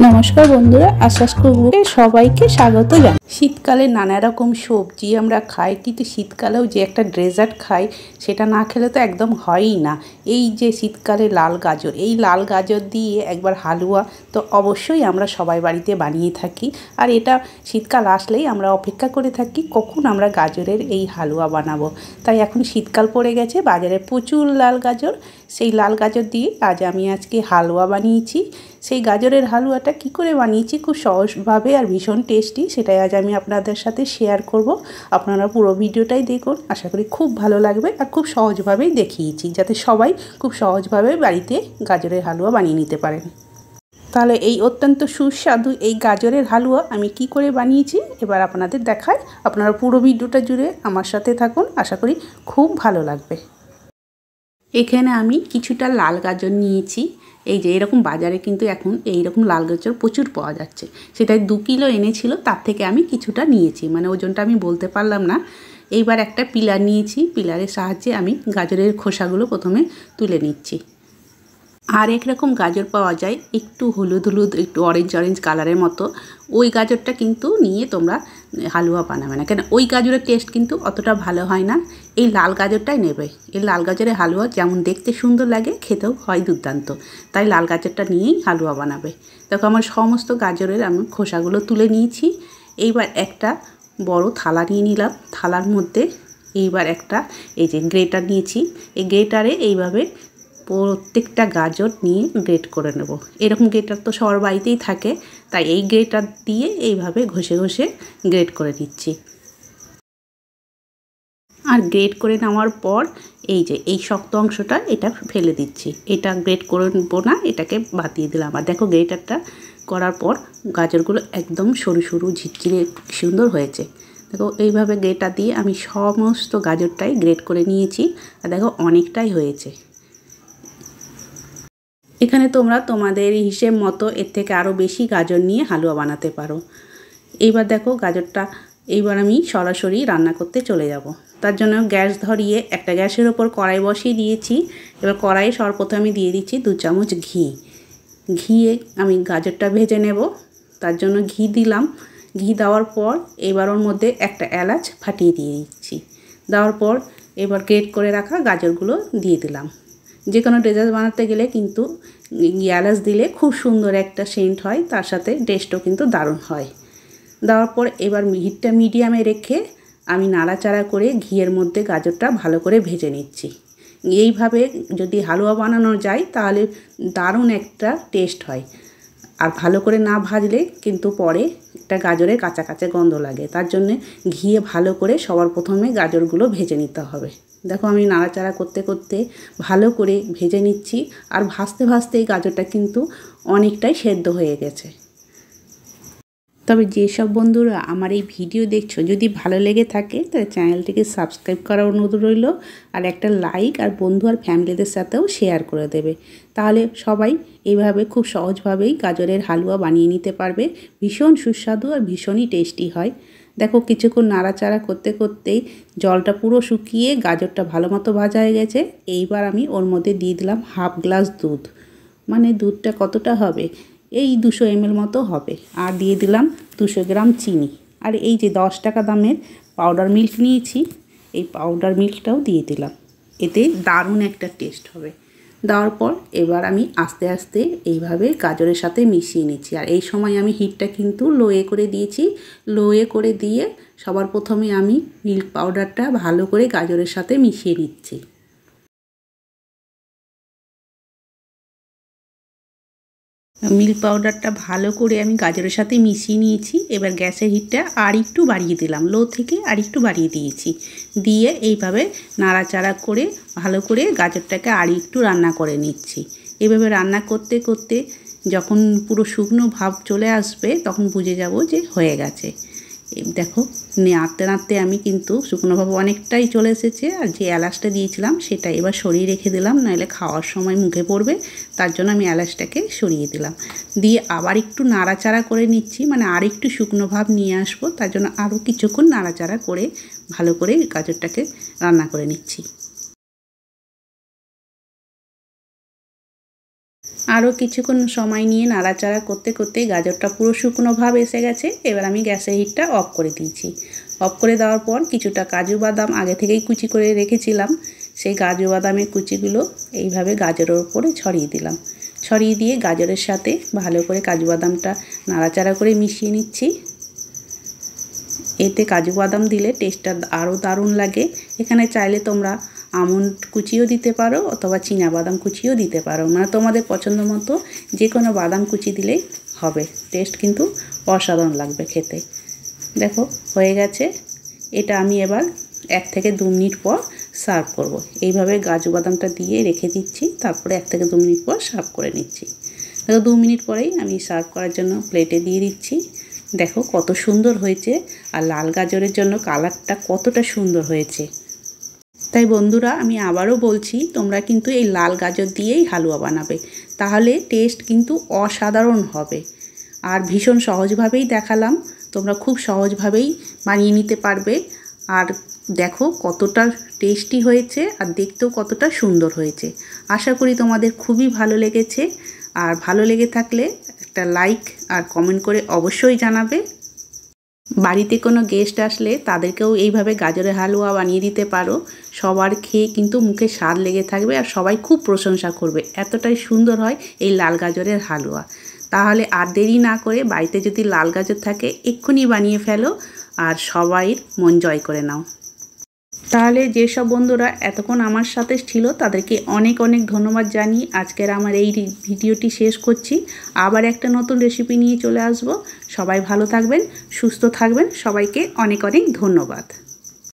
নমস্কার বন্ধুরা, আশ্বাস কুকবুকে সবাইকে স্বাগত জানাই। শীতকালে নানা রকম সবজি আমরা খাই, কিন্তু শীতকালেও যে একটা ডেজার্ট খাই সেটা না খেলে তো একদম হয়ই না। এই যে শীতকালে লাল গাজর, এই লাল গাজর দিয়ে একবার হালুয়া তো অবশ্যই আমরা সবাই বাড়িতে বানিয়ে থাকি। আর এটা শীতকাল আসলেই আমরা অপেক্ষা করে থাকি কখন আমরা গাজরের এই হালুয়া বানাবো। তাই এখন শীতকাল পড়ে গেছে, বাজারে প্রচুর লাল গাজর। সেই লাল গাজর দিয়ে আমি আজকে হালুয়া বানিয়েছি। সেই গাজরের হালুয়াটা কি করে বানিয়েছি খুব সহজভাবে আর ভীষণ টেস্টি, সেটাই আজ আমি আপনাদের সাথে শেয়ার করব। আপনারা পুরো ভিডিওটাই দেখুন, আশা করি খুব ভালো লাগবে। আর খুব সহজভাবেই দেখিয়েছি যাতে সবাই খুব সহজভাবে বাড়িতে গাজরের হালুয়া বানিয়ে নিতে পারেন। তাহলে এই অত্যন্ত সুস্বাদু এই গাজরের হালুয়া আমি কি করে বানিয়েছি এবার আপনাদের দেখাই। আপনারা পুরো ভিডিওটা জুড়ে আমার সাথে থাকুন, আশা করি খুব ভালো লাগবে। এখানে আমি কিছুটা লাল গাজর নিয়েছি। এই যে এরকম বাজারে কিন্তু এখন এইরকম লাল গাজর প্রচুর পাওয়া যাচ্ছে। সেটাই 2 কিলো এনেছিল, তার থেকে আমি কিছুটা নিয়েছি, মানে ওজনটা আমি বলতে পারলাম না। এইবার একটা পিলার নিয়েছি, পিলারের সাহায্যে আমি গাজরের খোসাগুলো প্রথমে তুলে নিচ্ছি। আর একরকম গাজর পাওয়া যায় একটু হলুদ হলুদ, একটু অরেঞ্জ কালারের মতো, ওই গাজরটা কিন্তু নিয়ে তোমরা হালুয়া বানাবে না, কেন ওই গাজরের টেস্ট কিন্তু অতটা ভালো হয় না। এই লাল গাজরটাই নেবে। এই লাল গাজরের হালুয়া যেমন দেখতে সুন্দর লাগে, খেতেও হয় দুর্দান্ত। তাই লাল গাজরটা নিয়েই হালুয়া বানাবে। দেখো আমার সমস্ত গাজরের আমি খোসাগুলো তুলে নিয়েছি। এইবার একটা বড় থালা নিয়ে নিলাম। থালার মধ্যে এইবার একটা এই যে গ্রেটার নিয়েছি। এই গ্রেটারে এইভাবে প্রত্যেকটা গাজর নিয়ে গ্রেট করে নেব। এরকম গ্রেটার তো সবার বাড়িতেই থাকে, তাই এই গ্রেটার দিয়ে এইভাবে ঘষে ঘষে গ্রেট করে নিচ্ছি। আর গ্রেট করে নেওয়ার পর এই যে এই শক্ত অংশটা এটা ফেলে দিচ্ছি। এটা গ্রেট করে নেব না, এটাকে বাদ দিয়ে দিলাম। আর দেখো গ্রেটারটা করার পর গাজরগুলো একদম সরু সরু ঝিরঝিরে সুন্দর হয়েছে। দেখো এইভাবে গ্রেটার দিয়ে আমি সমস্ত গাজরটাই গ্রেট করে নিয়েছি। আর দেখো অনেকটাই হয়েছে। এখানে তোমরা তোমাদের হিসেব মতো এর থেকে আরও বেশি গাজর নিয়ে হালুয়া বানাতে পারো। এইবার দেখো গাজরটা এইবার আমি সরাসরি রান্না করতে চলে যাব। তার জন্য গ্যাস ধরিয়ে একটা গ্যাসের ওপর কড়াই বসিয়ে দিয়েছি। এবার কড়াইয়ে সর্বপ্রথমে আমি দিয়ে দিচ্ছি 2 চামচ ঘি। ঘিয়ে আমি গাজরটা ভেজে নেব, তার জন্য ঘি দিলাম। ঘি দেওয়ার পর এবার ওর মধ্যে একটা এলাচ ফাটিয়ে দিয়ে দিচ্ছি। দেওয়ার পর এবার গ্রেট করে রাখা গাজরগুলো দিয়ে দিলাম। যে কোনো ডেজার্ট বানাতে গেলে কিন্তু এলাচ দিলে খুব সুন্দর একটা সেন্ট হয়, তার সাথে টেস্টও কিন্তু দারুণ হয়। দেওয়ার পর এবার হিটটা মিডিয়ামে রেখে আমি নাড়াচাড়া করে ঘিয়ের মধ্যে গাজরটা ভালো করে ভেজে নিচ্ছি। এইভাবে যদি হালুয়া বানানো যায় তাহলে দারুণ একটা টেস্ট হয়। আর ভালো করে না ভাজলে কিন্তু পরে একটা গাজরের কাঁচা কাঁচা গন্ধ লাগে। তার জন্যে ঘিয়ে ভালো করে সবার প্রথমে গাজরগুলো ভেজে নিতে হবে। দেখো আমি নাড়াচাড়া করতে করতে ভালো করে ভেজে নিচ্ছি। আর ভাজতে ভাজতে এই গাজরটা কিন্তু অনেকটাই সেদ্ধ হয়ে গেছে। তবে যেসব বন্ধুরা আমার এই ভিডিও দেখছো, যদি ভালো লেগে থাকে তাহলে চ্যানেলটিকে সাবস্ক্রাইব করার অনুরোধ রইল। আর একটা লাইক আর বন্ধু আর ফ্যামিলিদের সাথেও শেয়ার করে দেবে। তাহলে সবাই এইভাবে খুব সহজভাবেই গাজরের হালুয়া বানিয়ে নিতে পারবে। ভীষণ সুস্বাদু আর ভীষণই টেস্টি হয়। দেখো কিছুক্ষণ নাড়াচাড়া করতে করতেই জলটা পুরো শুকিয়ে গাজরটা ভালো মতো ভাজা হয়ে গেছে। এইবার আমি ওর মধ্যে দিয়ে দিলাম হাফ গ্লাস দুধ। মানে দুধটা কতটা হবে, এই 200 ml মতো হবে। আর দিয়ে দিলাম 200 গ্রাম চিনি। আর এই যে 10 টাকা দামের পাউডার মিল্ক নিয়েছি, এই পাউডার মিল্কটাও দিয়ে দিলাম। এতে দারুণ একটা টেস্ট হবে। দেওয়ার পর এবার আমি আস্তে আস্তে এইভাবে গাজরের সাথে মিশিয়ে নিচ্ছি। আর এই সময় আমি হিটটা কিন্তু লোয়ে করে দিয়েছি। লোয়ে করে দিয়ে সবার প্রথমে আমি মিল্ক পাউডারটা ভালো করে গাজরের সাথে মিশিয়ে নিচ্ছি। মিল্ক পাউডারটা ভালো করে আমি গাজরের সাথে মিশিয়ে নিয়েছি। এবার গ্যাসের হিটটা আর একটু বাড়িয়ে দিলাম, লো থেকে আর একটু বাড়িয়ে দিয়েছি। দিয়ে এইভাবে নাড়াচাড়া করে ভালো করে গাজরটাকে আর একটু রান্না করে নিচ্ছি। এইভাবে রান্না করতে করতে যখন পুরো শুকনো ভাব চলে আসবে তখন বুঝে যাব যে হয়ে গেছে। দেখো নাড়তে নাড়তে আমি কিন্তু শুকনো ভাব অনেকটাই চলে এসেছে। আর যে এলাচটা দিয়েছিলাম সেটা এবার সরিয়ে রেখে দিলাম, নাহলে খাওয়ার সময় মুখে পড়বে। তার জন্য আমি এলাচটাকে সরিয়ে দিলাম। দিয়ে আবার একটু নাড়াচাড়া করে নিচ্ছি, মানে আর একটু শুকনো ভাব নিয়ে আসবো। তার জন্য আরও কিছুক্ষণ নাড়াচাড়া করে ভালো করে গাজরটাকে রান্না করে নিচ্ছি। আরও কিছুক্ষণ সময় নিয়ে নাড়াচাড়া করতে করতে গাজরটা পুরো শুকনো ভাব এসে গেছে। এবার আমি গ্যাসের হিটটা অফ করে দিয়েছি। অফ করে দেওয়ার পর কিছুটা কাজু বাদাম আগে থেকেই কুচি করে রেখেছিলাম, সেই কাজু বাদামের কুচিগুলো এইভাবে গাজরের ওপরে ছড়িয়ে দিলাম। ছড়িয়ে দিয়ে গাজরের সাথে ভালো করে কাজু বাদামটা নাড়াচাড়া করে মিশিয়ে নিচ্ছি। এতে কাজু বাদাম দিলে টেস্টটা আরও দারুণ লাগে। এখানে চাইলে তোমরা আমন্ড কুচিও দিতে পারো অথবা চীনা বাদাম কুচিও দিতে পারো, মানে তোমাদের পছন্দ মতো যে কোনো বাদাম কুচি দিলেই হবে। টেস্ট কিন্তু অসাধারণ লাগবে খেতে। দেখো হয়ে গেছে। এটা আমি এবার 1 থেকে 2 মিনিট পর সার্ভ করব। এইভাবে কাজু বাদামটা দিয়ে রেখে দিচ্ছি, তারপরে 1 থেকে 2 মিনিট পর সার্ভ করে নিচ্ছি। দেখো 2 মিনিট পরেই আমি সার্ভ করার জন্য প্লেটে দিয়ে দিচ্ছি। দেখো কত সুন্দর হয়েছে, আর লাল গাজরের জন্য কালারটা কতটা সুন্দর হয়েছে। তাই বন্ধুরা আমি আবারও বলছি, তোমরা কিন্তু এই লাল গাজর দিয়েই হালুয়া বানাবে, তাহলে টেস্ট কিন্তু অসাধারণ হবে। আর ভীষণ সহজভাবেই দেখালাম, তোমরা খুব সহজভাবেই বানিয়ে নিতে পারবে। আর দেখো কতটা টেস্টি হয়েছে আর দেখতেও কতটা সুন্দর হয়েছে। আশা করি তোমাদের খুবই ভালো লেগেছে। আর ভালো লেগে থাকলে একটা লাইক আর কমেন্ট করে অবশ্যই জানাবে। বাড়িতে কোনো গেস্ট আসলে তাদেরকেও এইভাবে গাজরের হালুয়া বানিয়ে দিতে পারো। সবার খেয়ে কিন্তু মুখে স্বাদ লেগে থাকবে আর সবাই খুব প্রশংসা করবে, এতটাই সুন্দর হয় এই লাল গাজরের হালুয়া। তাহলে আর দেরি না করে বাড়িতে যদি লাল গাজর থাকে এক্ষুনি বানিয়ে ফেলো আর সবাইয়ের মন জয় করে নাও। তাহলে যেসব বন্ধুরা এতক্ষণ আমার সাথে ছিল তাদেরকে অনেক অনেক ধন্যবাদ জানিয়ে আজকের আমার এই ভিডিওটি শেষ করছি। আবার একটা নতুন রেসিপি নিয়ে চলে আসব। সবাই ভালো থাকবেন, সুস্থ থাকবেন। সবাইকে অনেক অনেক ধন্যবাদ।